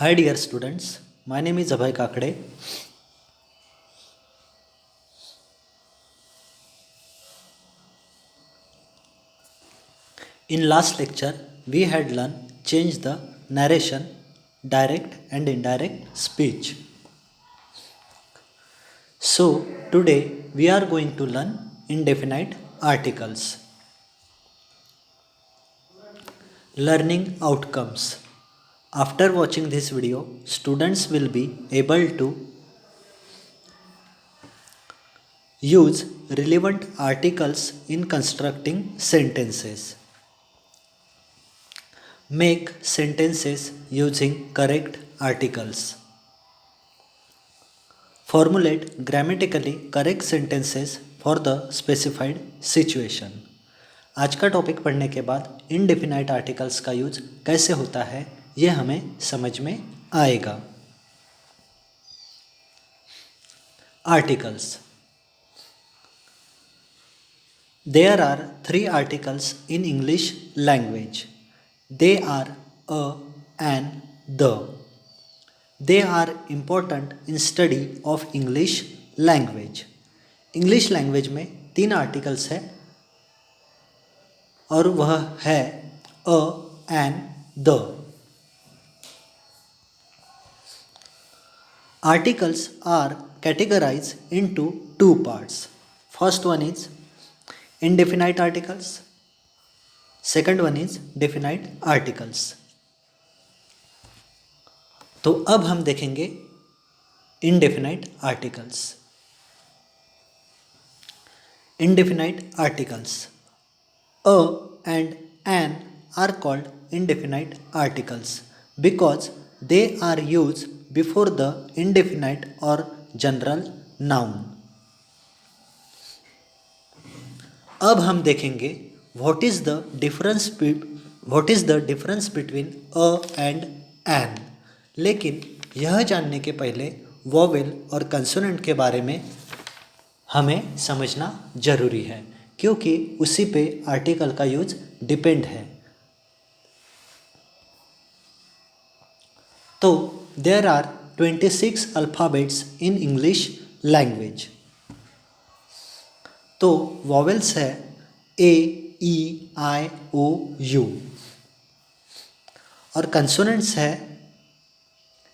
Hi dear students, my name is Abhay Kakade. In last lecture, we had learned change the narration, direct and indirect speech. So today we are going to learn indefinite articles. Learning outcomes. After watching this video, students will be able to use relevant articles in constructing sentences. Make sentences using correct articles. Formulate grammatically correct sentences for the specified situation. आज का topic पढ़ने के बाद indefinite articles का use कैसे होता है ये हमें समझ में आएगा. Articles. There are three articles in English language. They are a, an, the. They are important in study of English language. English language में तीन आर्टिकल्स है और वह है a, an, the. Articles are categorized into two parts. First one is indefinite articles. Second one is definite articles. तो अब हम देखेंगे indefinite articles. Indefinite articles. A and an are called indefinite articles because they are used before the indefinite or general noun. अब हम देखेंगे what is the difference between a and an. लेकिन यह जानने के पहले वोवेल और कंसोनेंट के बारे में हमें समझना जरूरी है क्योंकि उसी पे आर्टिकल का यूज डिपेंड है. तो there are 26 alphabets in English language. तो वॉवेल्स है A, E, I, O, U और कंसोनेंट्स है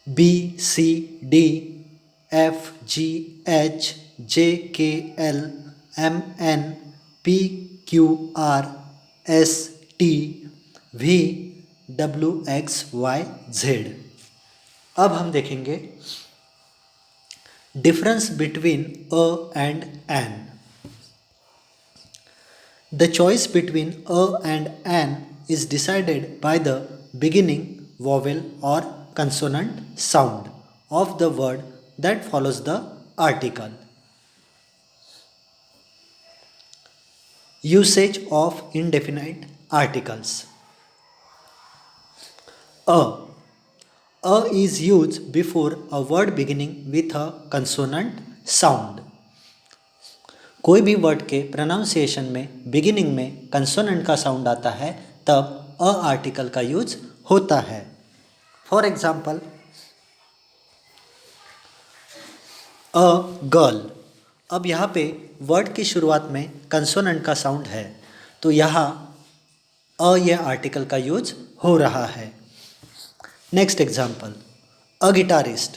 B, C, D, F, G, H, J, K, L, M, N, P, Q, R, S, T, V, W, X, Y, Z. अब हम देखेंगे difference between a and an. The choice between a and an is decided by the beginning vowel और consonant sound of the word that follows the article. Usage of indefinite articles. A is used before a word beginning with a consonant sound. कोई भी word के pronunciation में beginning में consonant का sound आता है तब अ आर्टिकल का यूज होता है. For example a girl. अब यहाँ पे वर्ड की शुरुआत में कंसोनेंट का साउंड है तो यहाँ अ यह आर्टिकल का यूज हो रहा है. Next example a guitarist.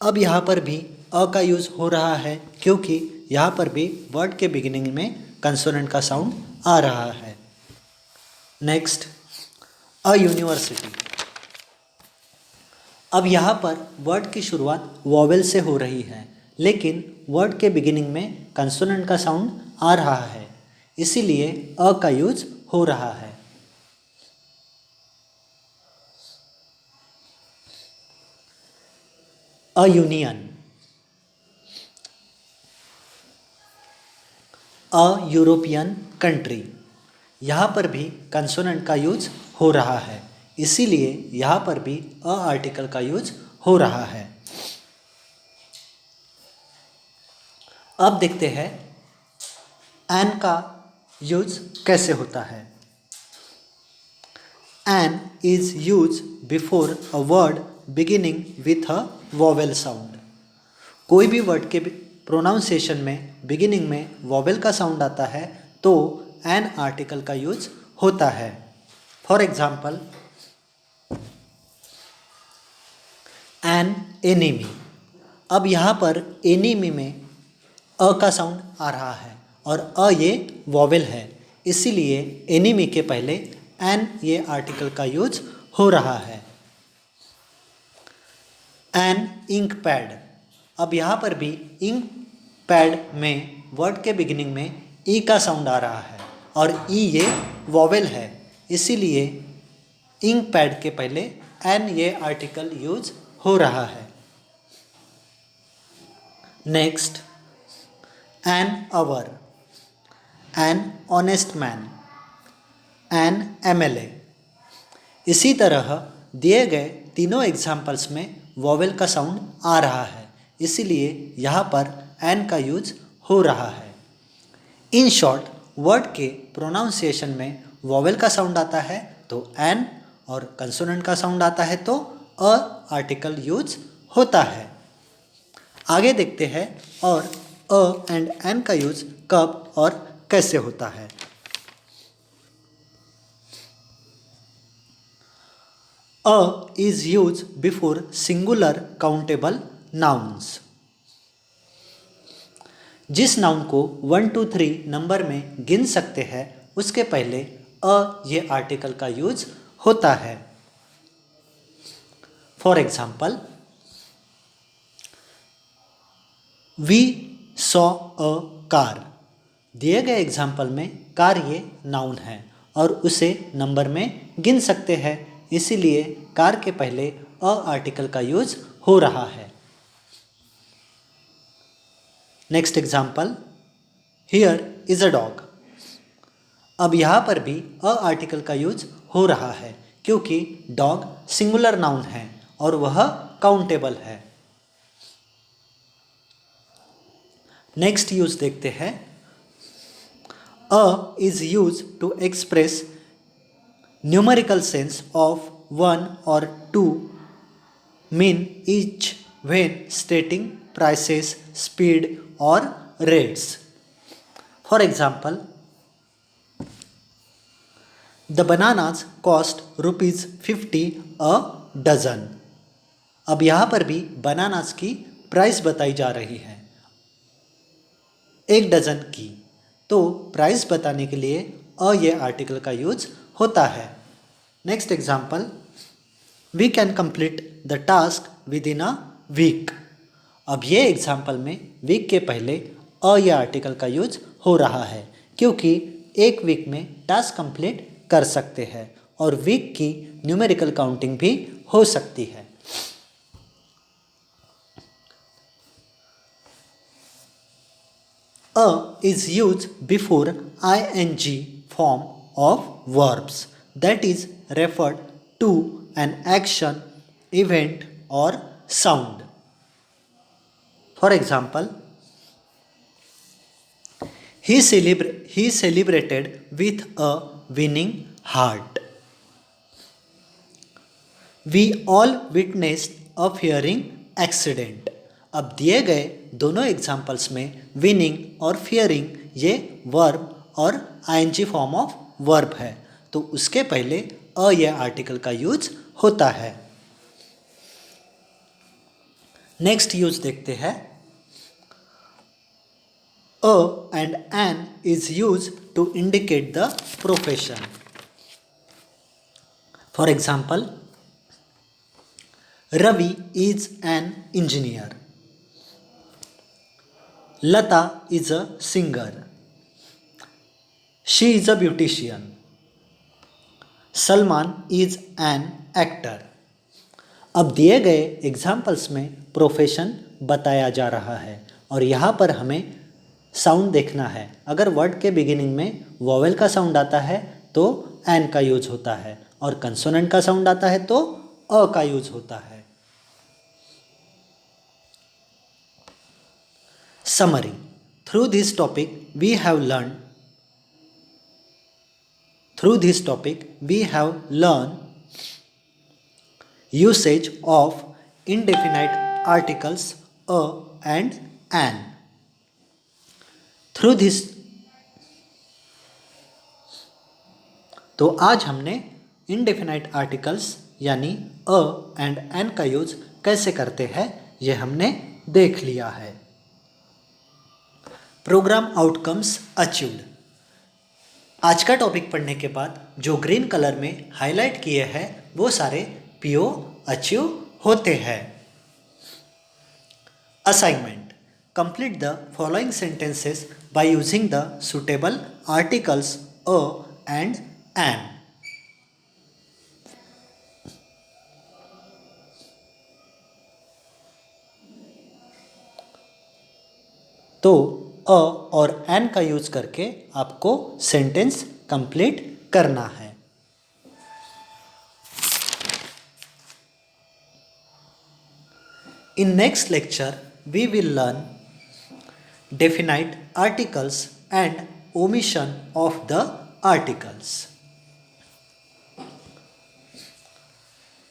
अब यहाँ पर भी अ का यूज हो रहा है क्योंकि यहाँ पर भी वर्ड के बिगिनिंग में कंसोनेंट का साउंड आ रहा है. Next a university. अब यहाँ पर वर्ड की शुरुआत वॉवेल से हो रही है लेकिन वर्ड के बिगिनिंग में कंसोनेंट का साउंड आ रहा है इसीलिए अ का यूज हो रहा है. A union. A European country. यहाँ पर भी कंसोनेंट का यूज हो रहा है इसीलिए यहाँ पर भी अ आर्टिकल का यूज हो रहा है. अब देखते हैं एन का यूज कैसे होता है. An is use before a word beginning with a vowel sound. कोई भी वर्ड के प्रोनाउंसिएशन में बिगिनिंग में वॉवेल का साउंड आता है तो एन आर्टिकल का यूज होता है। For example an enemy. अब यहाँ पर एनिमी में अ का साउंड आ रहा है और अ ये वॉवेल है, इसीलिए एनिमी के पहले एन ये आर्टिकल का यूज हो रहा है। An ink pad. अब यहाँ पर भी इंक पैड में वर्ड के बिगिनिंग में ई का साउंड आ रहा है और ई ये वॉवेल है, इसीलिए इंक पैड के पहले एन ये आर्टिकल यूज हो रहा है। Next an hour, an honest man, an MLA. इसी तरह दिए गए तीनों एग्जाम्पल्स में वॉवेल का साउंड आ रहा है, इसीलिए यहाँ पर एन का यूज हो रहा है। इन शॉर्ट वर्ड के प्रोनाउंसिएशन में वॉवेल का साउंड आता है तो एन और कंसोनेंट का साउंड आता है तो अ आर्टिकल यूज होता है। आगे देखते हैं और अ एंड एन का यूज कब और कैसे होता है। अ is use before singular countable nouns. जिस नाउन को 1 2 3 नंबर में गिन सकते हैं उसके पहले अ ये आर्टिकल का यूज होता है। For example we saw a car. दिए गए एग्जाम्पल में कार ये नाउन है और उसे नंबर में गिन सकते हैं, इसीलिए कार के पहले अ आर्टिकल का यूज हो रहा है। Next example here is a dog. अब यहाँ पर भी अ आर्टिकल का यूज हो रहा है क्योंकि डॉग सिंगुलर नाउन है और वह काउंटेबल है। नेक्स्ट यूज देखते हैं। A is use to express numerical sense of 1 और 2 mean each when stating prices, speed or rates. For example, the bananas cost ₹50 a dozen. अब यहाँ पर भी बनानास की प्राइस बताई जा रही है 1 डजन की, तो प्राइस बताने के लिए अ ये आर्टिकल का यूज होता है। Next example we can complete the task within a week. अब ये एग्जाम्पल में वीक के पहले अ ये आर्टिकल का यूज हो रहा है क्योंकि एक वीक में टास्क कंप्लीट कर सकते हैं और वीक की न्यूमेरिकल काउंटिंग भी हो सकती है। अ is use before ing form of verbs that is referred to an action, event or sound. For example, he celebrated with a winning heart. We all witnessed a fearing accident. अब दिए गए दोनों examples में winning और fearing ये verb और ING form of verb है, तो उसके पहले अ ये आर्टिकल का यूज होता है। नेक्स्ट यूज देखते हैं। A and an is use to indicate the profession. For example Ravi is an engineer, Lata is a singer, she is a beautician, Salman is an actor. अब दिए गए एग्जाम्पल्स में प्रोफेशन बताया जा रहा है और यहाँ पर हमें साउंड देखना है। अगर वर्ड के बिगिनिंग में वॉवेल का साउंड आता है तो एन का यूज होता है और कंसोनेंट का साउंड आता है तो अ का यूज होता है। Summary. Through this topic we have learned usage of indefinite articles a and an. Through this, तो आज हमने इनडेफिनाइट आर्टिकल्स यानी अ एंड एन का यूज कैसे करते हैं ये हमने देख लिया है। Program outcomes achieved. आज का टॉपिक पढ़ने के बाद जो ग्रीन कलर में हाईलाइट किए हैं वो सारे पीओ अचीव होते हैं। Assignment: complete the following sentences by using the suitable articles a and an. तो अ और एन का यूज करके आपको सेंटेंस कंप्लीट करना है। In next lecture, we will learn definite articles and omission of the articles.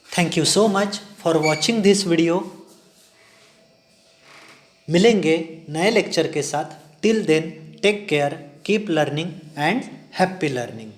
Thank you so much for watching this video. मिलेंगे नए lecture के साथ। Till then take care, keep learning and happy learning.